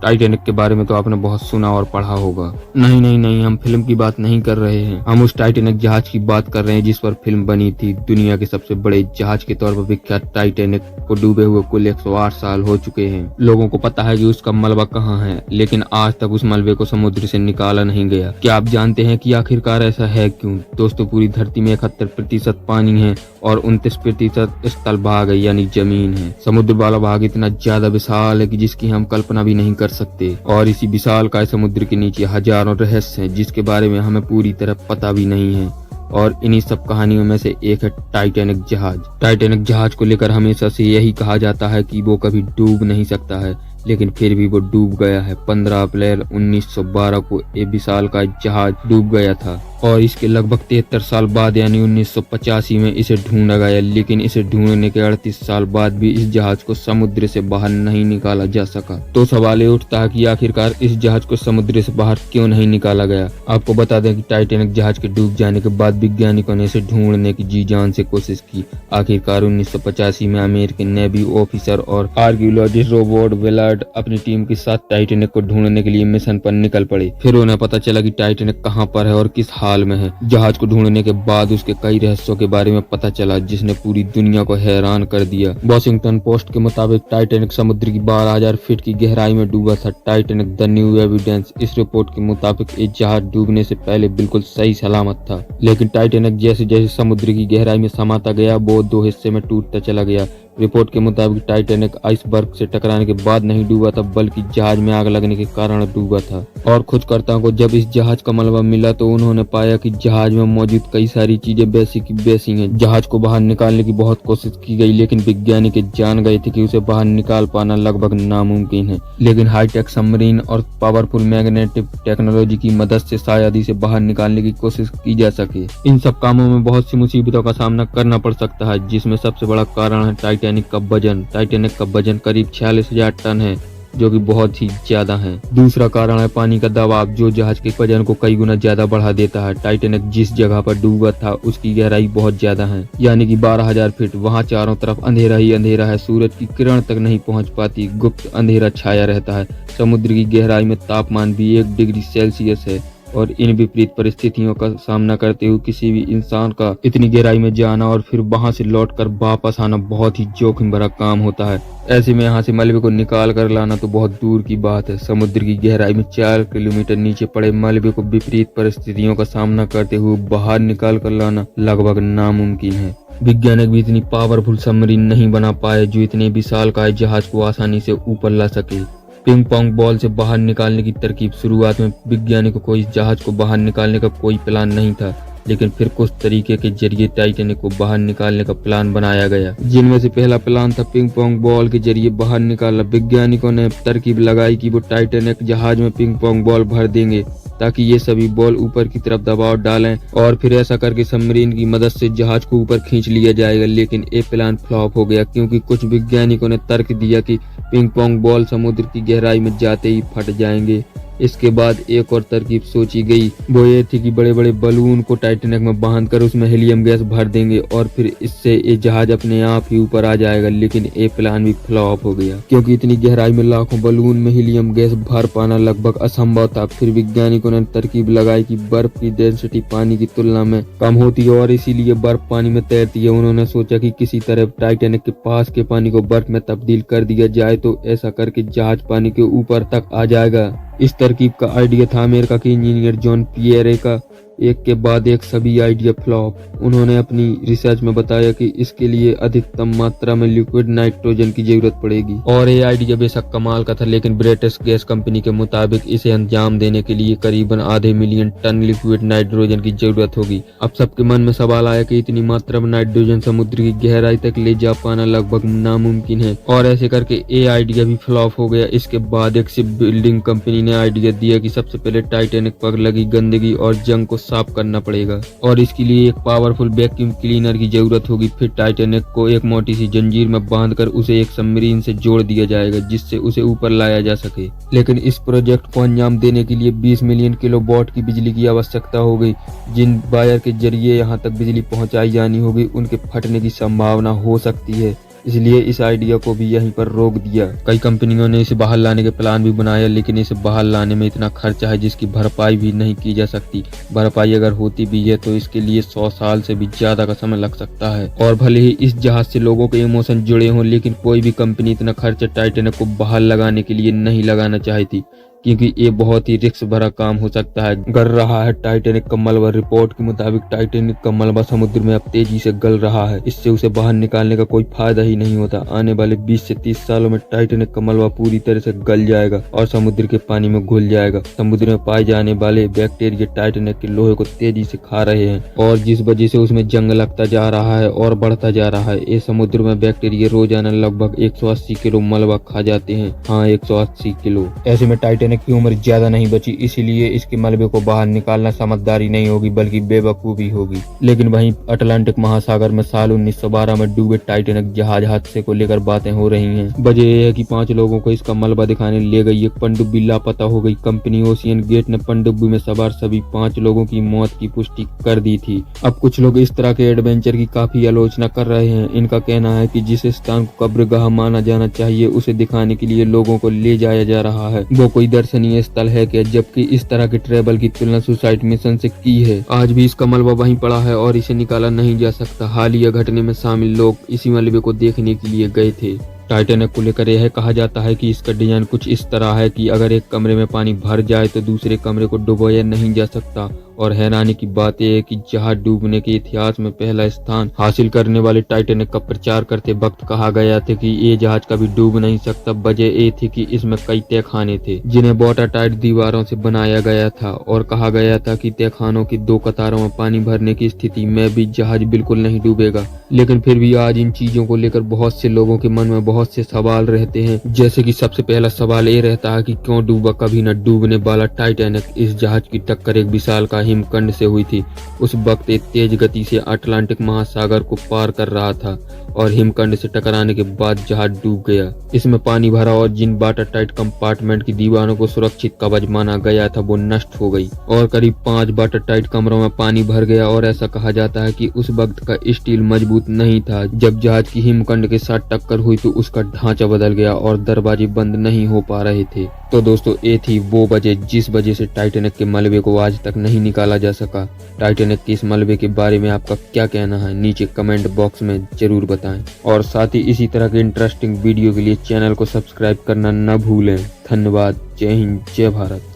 Titanic के बारे में तो आपने बहुत सुना और पढ़ा होगा। नहीं नहीं नहीं, हम फिल्म की बात नहीं कर रहे हैं, हम उस टाइटैनिक जहाज की बात कर रहे हैं जिस पर फिल्म बनी थी। दुनिया के सबसे बड़े जहाज के तौर पर विख्यात टाइटैनिक को डूबे हुए कुल 108 साल हो चुके हैं। लोगों को पता है कि उसका मलबा कहाँ है, लेकिन आज तक उस मलबे को समुद्र से निकाला नहीं गया। क्या आप जानते हैं कि आखिरकार ऐसा है क्यों? दोस्तों, पूरी धरती में 71% पानी है और 29% स्थल भाग है, यानी जमीन है। समुद्र वाला भाग इतना ज्यादा विशाल है कि जिसकी हम कल्पना भी नहीं कर सकते, और इसी विशालकाय समुद्र के नीचे हजारों रहस्य हैं जिसके बारे में हमें पूरी तरह पता भी नहीं है। और इन्हीं सब कहानियों में से एक है टाइटैनिक जहाज। टाइटैनिक जहाज को लेकर हमेशा से यही कहा जाता है कि वो कभी डूब नहीं सकता है, लेकिन फिर भी वो डूब गया है। 15 अप्रैल 1912 को ये विशालकाय जहाज डूब गया था और इसके लगभग 73 साल बाद यानी 1985 में इसे ढूंढा गया, लेकिन इसे ढूंढने के 38 साल बाद भी इस जहाज को समुद्र से बाहर नहीं निकाला जा सका। तो सवाल ये उठता है कि आखिरकार इस जहाज को समुद्र से बाहर क्यों नहीं निकाला गया। आपको बता दें कि टाइटैनिक जहाज के डूब जाने के बाद वैज्ञानिकों ने इसे ढूंढने की जी जान से कोशिश की। आखिरकार 1985 में अमेरिकी नेवी ऑफिसर और आर्कियोलॉजिस्ट रॉबर्ट विलार्ड अपनी टीम के साथ टाइटैनिक को ढूंढने के लिए मिशन पर निकल पड़े। फिर उन्हें पता चला कि टाइटैनिक कहाँ पर है और किस हाल में है। जहाज को ढूंढने के बाद उसके कई रहस्यों के बारे में पता चला जिसने पूरी दुनिया को हैरान कर दिया। वॉशिंगटन पोस्ट के मुताबिक टाइटैनिक समुद्र की 12,000 फीट की गहराई में डूबा था। टाइटैनिक द न्यू एविडेंस इस रिपोर्ट के मुताबिक ये जहाज डूबने से पहले बिल्कुल सही सलामत था, लेकिन टाइटैनिक जैसे जैसे समुद्र की गहराई में समाता गया वो 2 हिस्से में टूटता चला गया। रिपोर्ट के मुताबिक टाइटैनिक आइसबर्ग से टकराने के बाद नहीं डूबा था, बल्कि जहाज में आग लगने के कारण डूबा था। और खोजकर्ताओं को जब इस जहाज का मलबा मिला तो उन्होंने पाया कि जहाज में मौजूद कई सारी चीजें वैसी की वैसी हैं। जहाज को बाहर निकालने की बहुत कोशिश की गई, लेकिन वैज्ञानिक जान गए थे कि उसे बाहर निकाल पाना लगभग नामुमकिन है। लेकिन हाईटेक सबमरीन और पावरफुल मैग्नेटिक टेक्नोलॉजी की मदद से शायद इसे बाहर निकालने की कोशिश की जा सके। इन सब कामों में बहुत सी मुसीबतों का सामना करना पड़ सकता है, जिसमें सबसे बड़ा कारण है टाइटैनिक का वजन। टाइटैनिक का वजन करीब 46,000 टन है, जो कि बहुत ही ज्यादा है। दूसरा कारण है पानी का दबाव, जो जहाज के वजन को कई गुना ज्यादा बढ़ा देता है। टाइटैनिक जिस जगह पर डूबा था उसकी गहराई बहुत ज्यादा है, यानी कि 12,000 फीट। वहाँ चारों तरफ अंधेरा ही अंधेरा है, सूरज की किरण तक नहीं पहुँच पाती, गुप्त अंधेरा छाया रहता है। समुद्र की गहराई में तापमान भी 1 डिग्री सेल्सियस है, और इन विपरीत परिस्थितियों का सामना करते हुए किसी भी इंसान का इतनी गहराई में जाना और फिर वहां से लौटकर वापस आना बहुत ही जोखिम भरा काम होता है। ऐसे में यहाँ से मलबे को निकाल कर लाना तो बहुत दूर की बात है। समुद्र की गहराई में 4 किलोमीटर नीचे पड़े मलबे को विपरीत परिस्थितियों का सामना करते हुए बाहर निकाल कर लाना लगभग नामुमकिन है। वैज्ञानिक भी इतनी पावरफुल सबमरीन नहीं बना पाए जो इतने विशालकाय जहाज को आसानी से ऊपर ला सके। पिंग पोंग बॉल से बाहर निकालने की तरकीब। शुरुआत में वैज्ञानिकों को इस जहाज को बाहर निकालने का कोई प्लान नहीं था, लेकिन फिर कुछ तरीके के जरिए टाइटैनिक को बाहर निकालने का प्लान बनाया गया, जिनमें से पहला प्लान था पिंग पोंग बॉल के जरिए बाहर निकालना। वैज्ञानिकों ने तरकीब लगाई कि वो टाइटैनिक जहाज में पिंग पोंग बॉल भर देंगे ताकि ये सभी बॉल ऊपर की तरफ दबाव डालें, और फिर ऐसा करके सबमरीन की मदद से जहाज को ऊपर खींच लिया जाएगा। लेकिन ये प्लान फ्लॉप हो गया, क्योंकि कुछ वैज्ञानिकों ने तर्क दिया कि पिंग पोंग बॉल समुद्र की गहराई में जाते ही फट जाएंगे। इसके बाद एक और तरकीब सोची गई, वो ये थी कि बड़े बड़े बलून को टाइटैनिक में बांधकर उसमें हीलियम गैस भर देंगे और फिर इससे ये जहाज अपने आप ही ऊपर आ जाएगा। लेकिन ये प्लान भी फ्लॉप हो गया, क्योंकि इतनी गहराई में लाखों बलून में हीलियम गैस भर पाना लगभग असंभव था। फिर वैज्ञानिकों ने तरकीब लगाई कि बर्फ की डेंसिटी पानी की तुलना में कम होती है और इसीलिए बर्फ पानी में तैरती है। उन्होंने सोचा कि किसी तरह टाइटैनिक के पास के पानी को बर्फ में तब्दील कर दिया जाए, तो ऐसा करके जहाज पानी के ऊपर तक आ जाएगा। इस तरकीब का आइडिया था अमेरिका के इंजीनियर जॉन पियरे का। एक के बाद एक सभी आइडिया फ्लॉप। उन्होंने अपनी रिसर्च में बताया कि इसके लिए अधिकतम मात्रा में लिक्विड नाइट्रोजन की जरूरत पड़ेगी, और ये आइडिया बेशक कमाल का था, लेकिन ब्रिटिश गैस कंपनी के मुताबिक इसे अंजाम देने के लिए करीबन ½ मिलियन टन लिक्विड नाइट्रोजन की जरूरत होगी। अब सबके मन में सवाल आया कि इतनी मात्रा में नाइट्रोजन समुद्र की गहराई तक ले जा पाना लगभग नामुमकिन है, और ऐसे करके ये आइडिया भी फ्लॉप हो गया। इसके बाद एक शिप बिल्डिंग कंपनी ने आइडिया दिया कि सबसे पहले टाइटैनिक पर लगी गंदगी और जंग को साफ करना पड़ेगा, और इसके लिए एक पावरफुल वैक्यूम क्लीनर की जरूरत होगी। फिर टाइटैनिक को एक मोटी सी जंजीर में बांधकर उसे एक सबमरीन से जोड़ दिया जाएगा, जिससे उसे ऊपर लाया जा सके। लेकिन इस प्रोजेक्ट को अंजाम देने के लिए 20 मिलियन किलोवाट की बिजली की आवश्यकता हो गई। जिन वायर के जरिए यहाँ तक बिजली पहुँचाई जानी होगी उनके फटने की संभावना हो सकती है। इसलिए इस आइडिया को भी यहीं पर रोक दिया। कई कंपनियों ने इसे बाहर लाने के प्लान भी बनाया, लेकिन इसे बाहर लाने में इतना खर्चा है जिसकी भरपाई भी नहीं की जा सकती। भरपाई अगर होती भी है तो इसके लिए 100 साल से भी ज्यादा का समय लग सकता है। और भले ही इस जहाज से लोगों के इमोशन जुड़े हों, लेकिन कोई भी कंपनी इतना खर्चा टाइटैनिक को बाहर लगाने के लिए नहीं लगाना चाहती, क्योंकि ये बहुत ही रिस्क भरा काम हो सकता है। गल रहा है टाइटैनिक का मलबा। रिपोर्ट के मुताबिक टाइटैनिक का मलबा समुद्र में अब तेजी से गल रहा है। इससे उसे बाहर निकालने का कोई फायदा ही नहीं होता। आने वाले 20 से 30 सालों में टाइटैनिक का मलबा पूरी तरह से गल जाएगा और समुद्र के पानी में घुल जाएगा। समुद्र में पाए जाने वाले बैक्टीरिया टाइटैनिक के लोहे को तेजी से खा रहे हैं और जिस वजह से उसमें जंग लगता जा रहा है और बढ़ता जा रहा है। ये समुद्र में बैक्टीरिया रोजाना लगभग 180 किलो मलबा खा जाते हैं। हाँ, 180 किलो। ऐसे में टाइटैनिक की उम्र ज्यादा नहीं बची, इसीलिए इसके मलबे को बाहर निकालना समझदारी नहीं होगी बल्कि बेवकूफी होगी। लेकिन वहीं अटलांटिक महासागर में साल 1912 में डूबे टाइटैनिक जहाज हादसे को लेकर बातें हो रही हैं। वजह यह है कि 5 लोगों को इसका मलबा दिखाने ले गई एक पनडुब्बी लापता हो गई। कंपनी ओशियन गेट ने पनडुब्बी में सवार सभी 5 लोगों की मौत की पुष्टि कर दी थी। अब कुछ लोग इस तरह के एडवेंचर की काफी आलोचना कर रहे हैं। इनका कहना है कि जिस स्थान को कब्रगाह माना जाना चाहिए उसे दिखाने के लिए लोगों को ले जाया जा रहा है वो कोई दर्शनीय स्थल है क्या, जबकि इस तरह के ट्रेवल की तुलना सुसाइड मिशन से की है। आज भी इसका मलबा वहीं पड़ा है और इसे निकाला नहीं जा सकता। हालिया घटने में शामिल लोग इसी मलबे को देखने के लिए गए थे। टाइटैनिक को लेकर यह कहा जाता है कि इसका डिजाइन कुछ इस तरह है कि अगर एक कमरे में पानी भर जाए तो दूसरे कमरे को डुबोया नहीं जा सकता। और हैरानी की बात यह है कि जहाज डूबने के इतिहास में पहला स्थान हासिल करने वाले टाइटैनिक का प्रचार करते वक्त कहा गया था कि ये जहाज कभी डूब नहीं सकता। वजह ये थी कि इसमें कई तहखाने थे जिन्हें वाटर टाइट दीवारों से बनाया गया था और कहा गया था कि तहखानों की 2 कतारों में पानी भरने की स्थिति में भी जहाज बिल्कुल नहीं डूबेगा। लेकिन फिर भी आज इन चीजों को लेकर बहुत से लोगों के मन में बहुत से सवाल रहते हैं। जैसे कि सबसे पहला सवाल ये रहता है कि क्यों डूबा कभी न डूबने वाला टाइटैनिक। इस जहाज की टक्कर एक विशाल का हिमखंड से हुई थी। उस वक्त एक तेज गति से अटलांटिक महासागर को पार कर रहा था और हिमखंड से टकराने के बाद जहाज डूब गया। इसमें पानी भरा और जिन वाटर टाइट कंपार्टमेंट की दीवारों को सुरक्षित कवच माना गया था वो नष्ट हो गई और करीब 5 वाटर टाइट कमरों में पानी भर गया। और ऐसा कहा जाता है कि उस वक्त का स्टील मजबूत नहीं था। जब जहाज की हिमखंड के साथ टक्कर हुई तो उसका ढांचा बदल गया और दरवाजे बंद नहीं हो पा रहे थे। तो दोस्तों, ये थी वो वजह जिस वजह से टाइटैनिक के मलबे को आज तक नहीं निकाला जा सका। टाइटैनिक के इस मलबे के बारे में आपका क्या कहना है नीचे कमेंट बॉक्स में जरूर बताएं। और साथ ही इसी तरह के इंटरेस्टिंग वीडियो के लिए चैनल को सब्सक्राइब करना न भूलें। धन्यवाद। जय हिंद, जय भारत।